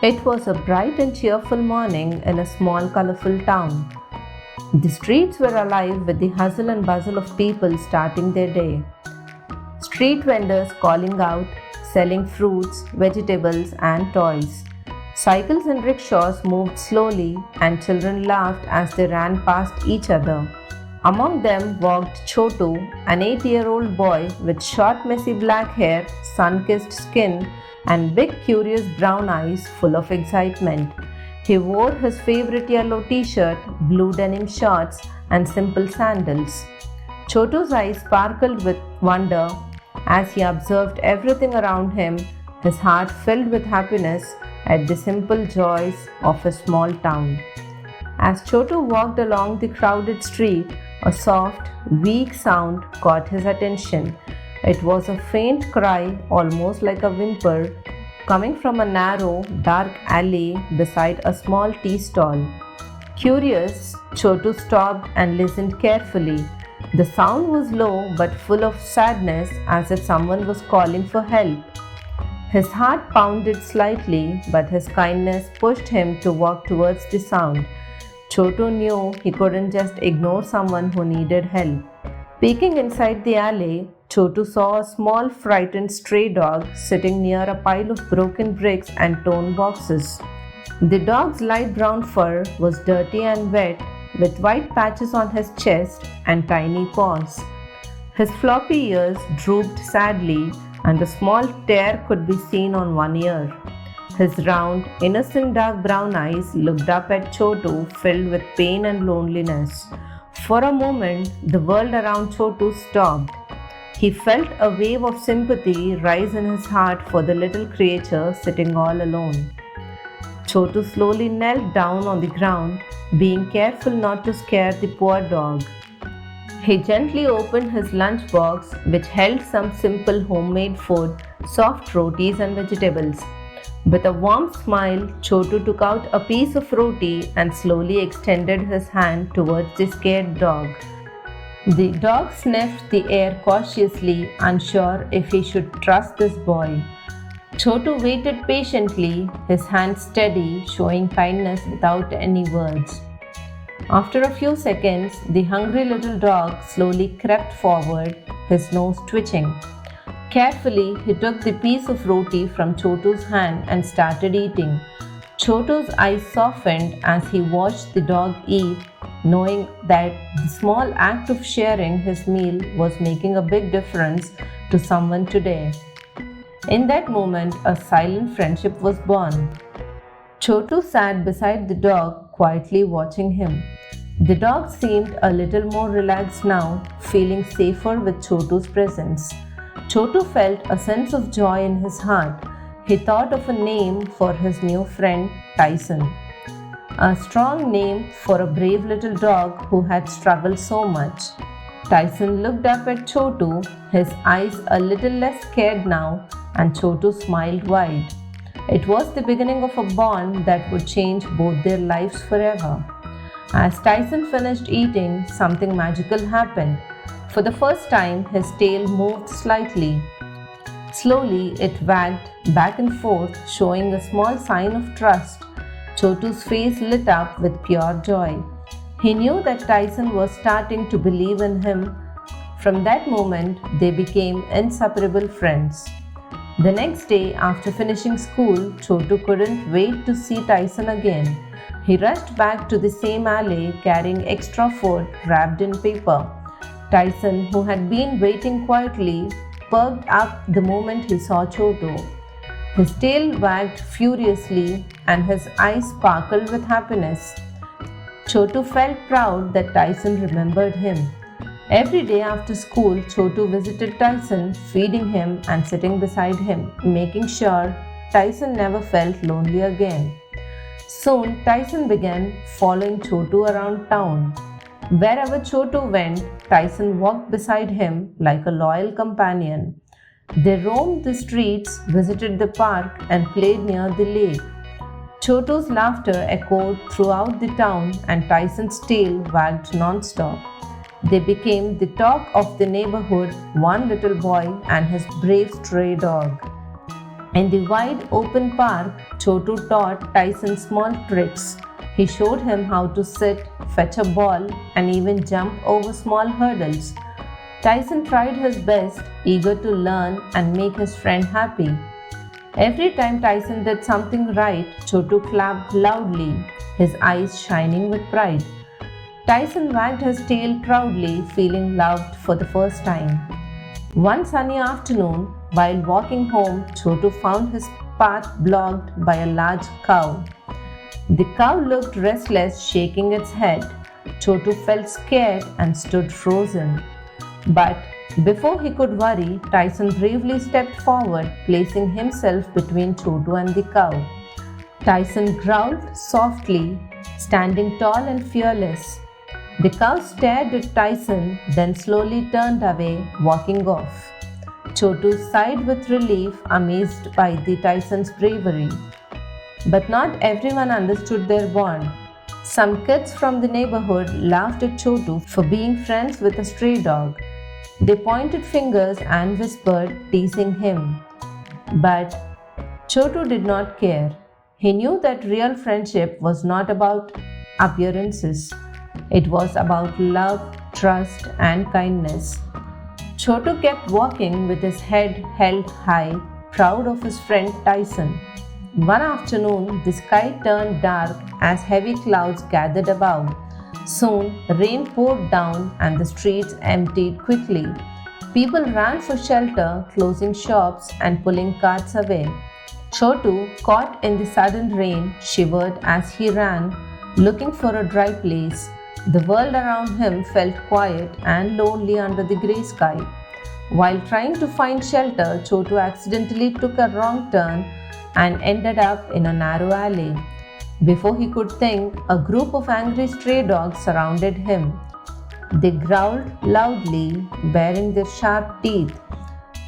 It was a bright and cheerful morning in a small, colorful town. The streets were alive with the hustle and bustle of people starting their day. Street vendors calling out, selling fruits, vegetables, and toys. Cycles and rickshaws moved slowly, and children laughed as they ran past each other. Among them walked Chotu, an 8-year-old boy with short, messy black hair, sun kissed skin, and big, curious brown eyes full of excitement. He wore his favorite yellow t shirt, blue denim shorts, and simple sandals. Chotu's eyes sparkled with wonder as he observed everything around him, his heart filled with happiness at the simple joys of a small town. As Chotu walked along the crowded street, a soft, weak sound caught his attention. It was a faint cry, almost like a whimper, coming from a narrow, dark alley beside a small tea stall. Curious, Chotu stopped and listened carefully. The sound was low but full of sadness, as if someone was calling for help. His heart pounded slightly, but his kindness pushed him to walk towards the sound. Chotu knew he couldn't just ignore someone who needed help. Peeking inside the alley, Chotu saw a small, frightened stray dog sitting near a pile of broken bricks and torn boxes. The dog's light brown fur was dirty and wet, with white patches on his chest and tiny paws. His floppy ears drooped sadly, and a small tear could be seen on one ear. His round, innocent dark brown eyes looked up at Chotu, filled with pain and loneliness. For a moment, the world around Chotu stopped. He felt a wave of sympathy rise in his heart for the little creature sitting all alone. Chotu slowly knelt down on the ground, being careful not to scare the poor dog. He gently opened his lunchbox, which held some simple homemade food, soft rotis and vegetables. With a warm smile, Chotu took out a piece of roti and slowly extended his hand towards the scared dog. The dog sniffed the air cautiously, unsure if he should trust this boy. Chotu waited patiently, his hand steady, showing kindness without any words. After a few seconds, the hungry little dog slowly crept forward, his nose twitching. Carefully, he took the piece of roti from Chotu's hand and started eating. Chotu's eyes softened as he watched the dog eat, knowing that the small act of sharing his meal was making a big difference to someone today. In that moment, a silent friendship was born. Chotu sat beside the dog, quietly watching him. The dog seemed a little more relaxed now, feeling safer with Chotu's presence. Chotu felt a sense of joy in his heart. He thought of a name for his new friend, Tyson. A strong name for a brave little dog who had struggled so much. Tyson looked up at Chotu, his eyes a little less scared now, and Chotu smiled wide. It was the beginning of a bond that would change both their lives forever. As Tyson finished eating, something magical happened. For the first time, his tail moved slightly. Slowly, it wagged back and forth, showing a small sign of trust. Chotu's face lit up with pure joy. He knew that Tyson was starting to believe in him. From that moment, they became inseparable friends. The next day, after finishing school, Chotu couldn't wait to see Tyson again. He rushed back to the same alley carrying extra food wrapped in paper. Tyson, who had been waiting quietly, perked up the moment he saw Chotu. His tail wagged furiously and his eyes sparkled with happiness. Chotu felt proud that Tyson remembered him. Every day after school, Chotu visited Tyson, feeding him and sitting beside him, making sure Tyson never felt lonely again. Soon, Tyson began following Chotu around town. Wherever Chotu went, Tyson walked beside him like a loyal companion. They roamed the streets, visited the park, and played near the lake. Chotu's laughter echoed throughout the town, and Tyson's tail wagged non-stop. They became the talk of the neighborhood, one little boy and his brave stray dog. In the wide open park, Chotu taught Tyson small tricks. He showed him how to sit, fetch a ball, and even jump over small hurdles. Tyson tried his best, eager to learn and make his friend happy. Every time Tyson did something right, Chotu clapped loudly, his eyes shining with pride. Tyson wagged his tail proudly, feeling loved for the first time. One sunny afternoon, while walking home, Chotu found his path blocked by a large cow. The cow looked restless, shaking its head. Chotu felt scared and stood frozen. But before he could worry, Tyson bravely stepped forward, placing himself between Chotu and the cow. Tyson growled softly, standing tall and fearless. The cow stared at Tyson, then slowly turned away, walking off. Chotu sighed with relief, amazed by the Tyson's bravery. But not everyone understood their bond. Some kids from the neighborhood laughed at Chotu for being friends with a stray dog. They pointed fingers and whispered, teasing him. But Chotu did not care. He knew that real friendship was not about appearances. It was about love, trust, and kindness. Chotu kept walking with his head held high, proud of his friend Tyson. One afternoon, the sky turned dark as heavy clouds gathered above. Soon, rain poured down and the streets emptied quickly. People ran for shelter, closing shops and pulling carts away. Chotu, caught in the sudden rain, shivered as he ran, looking for a dry place. The world around him felt quiet and lonely under the grey sky. While trying to find shelter, Chotu accidentally took a wrong turn and ended up in a narrow alley. Before he could think, a group of angry stray dogs surrounded him. They growled loudly, baring their sharp teeth.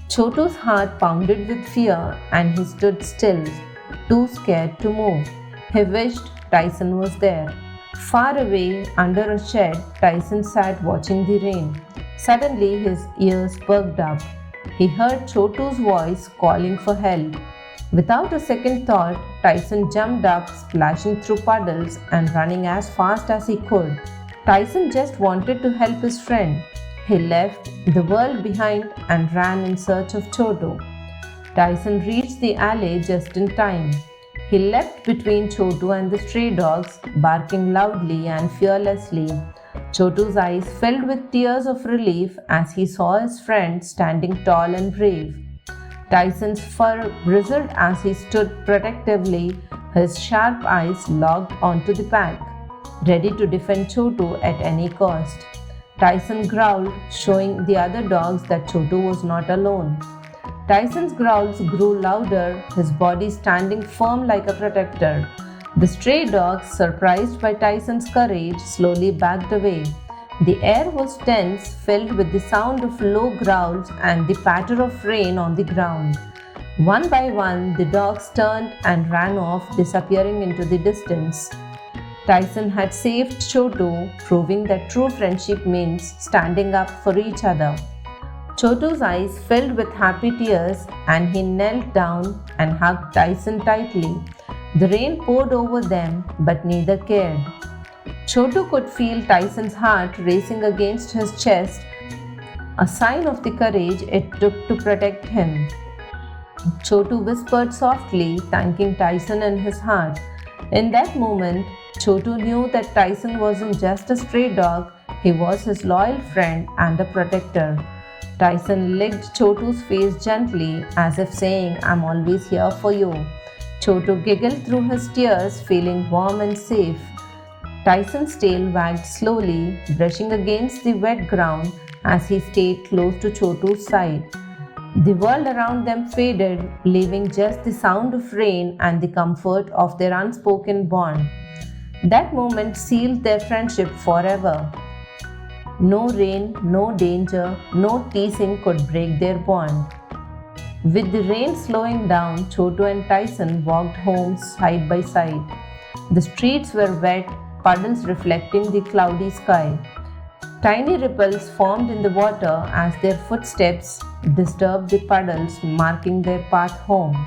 Chotu's heart pounded with fear and he stood still, too scared to move. He wished Tyson was there. Far away, under a shed, Tyson sat watching the rain. Suddenly, his ears perked up. He heard Chotu's voice calling for help. Without a second thought, Tyson jumped up, splashing through puddles and running as fast as he could. Tyson just wanted to help his friend. He left the world behind and ran in search of Chotu. Tyson reached the alley just in time. He leapt between Chotu and the stray dogs, barking loudly and fearlessly. Chotu's eyes filled with tears of relief as he saw his friend standing tall and brave. Tyson's fur bristled as he stood protectively, his sharp eyes locked onto the pack, ready to defend Chotu at any cost. Tyson growled, showing the other dogs that Chotu was not alone. Tyson's growls grew louder, his body standing firm like a protector. The stray dogs, surprised by Tyson's courage, slowly backed away. The air was tense, filled with the sound of low growls and the patter of rain on the ground. One by one, the dogs turned and ran off, disappearing into the distance. Tyson had saved Chotu, proving that true friendship means standing up for each other. Chotu's eyes filled with happy tears and he knelt down and hugged Tyson tightly. The rain poured over them, but neither cared. Chotu could feel Tyson's heart racing against his chest, a sign of the courage it took to protect him. Chotu whispered softly, thanking Tyson in his heart. In that moment, Chotu knew that Tyson wasn't just a stray dog, he was his loyal friend and a protector. Tyson licked Chotu's face gently, as if saying, "I'm always here for you." Chotu giggled through his tears, feeling warm and safe. Tyson's tail wagged slowly, brushing against the wet ground as he stayed close to Chotu's side. The world around them faded, leaving just the sound of rain and the comfort of their unspoken bond. That moment sealed their friendship forever. No rain, no danger, no teasing could break their bond. With the rain slowing down, Chotu and Tyson walked home side by side. The streets were wet, puddles reflecting the cloudy sky. Tiny ripples formed in the water as their footsteps disturbed the puddles, marking their path home.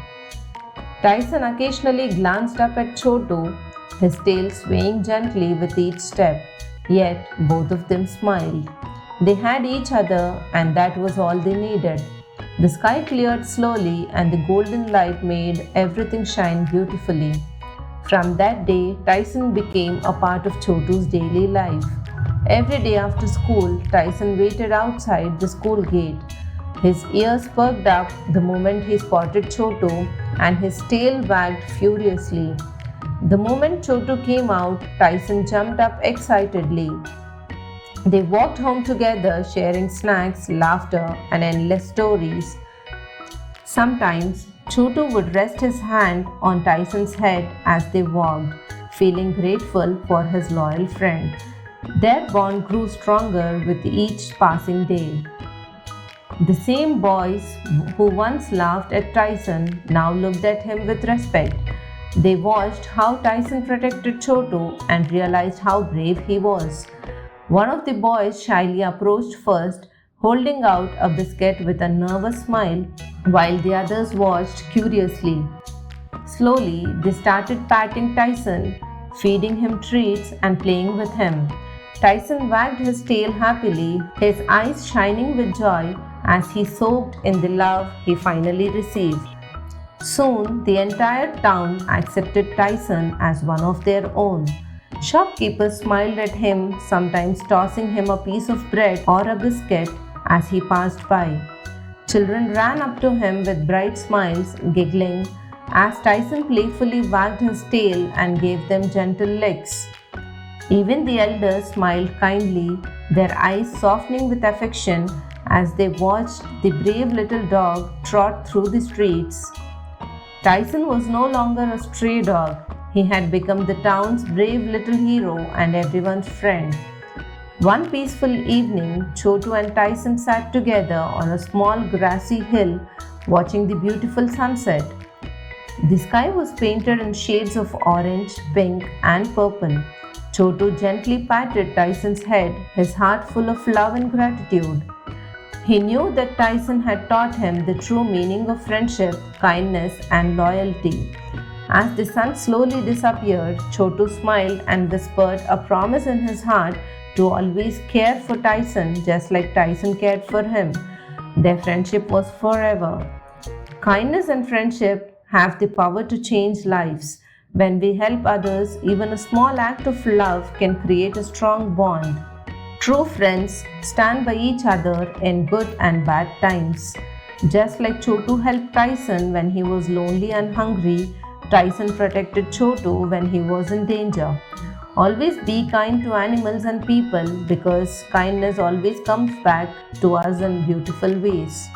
Tyson occasionally glanced up at Chotu, his tail swaying gently with each step, yet both of them smiled. They had each other, and that was all they needed. The sky cleared slowly, and the golden light made everything shine beautifully. From that day, Tyson became a part of Chotu's daily life. Every day after school, Tyson waited outside the school gate. His ears perked up the moment he spotted Chotu, and his tail wagged furiously. The moment Chotu came out, Tyson jumped up excitedly. They walked home together, sharing snacks, laughter, and endless stories. Sometimes, Chotu would rest his hand on Tyson's head as they walked, feeling grateful for his loyal friend. Their bond grew stronger with each passing day. The same boys who once laughed at Tyson now looked at him with respect. They watched how Tyson protected Chotu and realized how brave he was. One of the boys shyly approached first, holding out a biscuit with a nervous smile, while the others watched curiously. Slowly, they started patting Tyson, feeding him treats, and playing with him. Tyson wagged his tail happily, his eyes shining with joy as he soaked in the love he finally received. Soon, the entire town accepted Tyson as one of their own. Shopkeepers smiled at him, sometimes tossing him a piece of bread or a biscuit as he passed by. Children ran up to him with bright smiles, giggling as Tyson playfully wagged his tail and gave them gentle licks. Even the elders smiled kindly, their eyes softening with affection as they watched the brave little dog trot through the streets. Tyson was no longer a stray dog. He had become the town's brave little hero and everyone's friend. One peaceful evening, Chotu and Tyson sat together on a small grassy hill watching the beautiful sunset. The sky was painted in shades of orange, pink, and purple. Chotu gently patted Tyson's head, his heart full of love and gratitude. He knew that Tyson had taught him the true meaning of friendship, kindness, and loyalty. As the sun slowly disappeared, Chotu smiled and whispered a promise in his heart to always care for Tyson just like Tyson cared for him. Their friendship was forever. Kindness and friendship have the power to change lives. When we help others, even a small act of love can create a strong bond. True friends stand by each other in good and bad times. Just like Chotu helped Tyson when he was lonely and hungry, Tyson protected Chotu when he was in danger. Always be kind to animals and people because kindness always comes back to us in beautiful ways.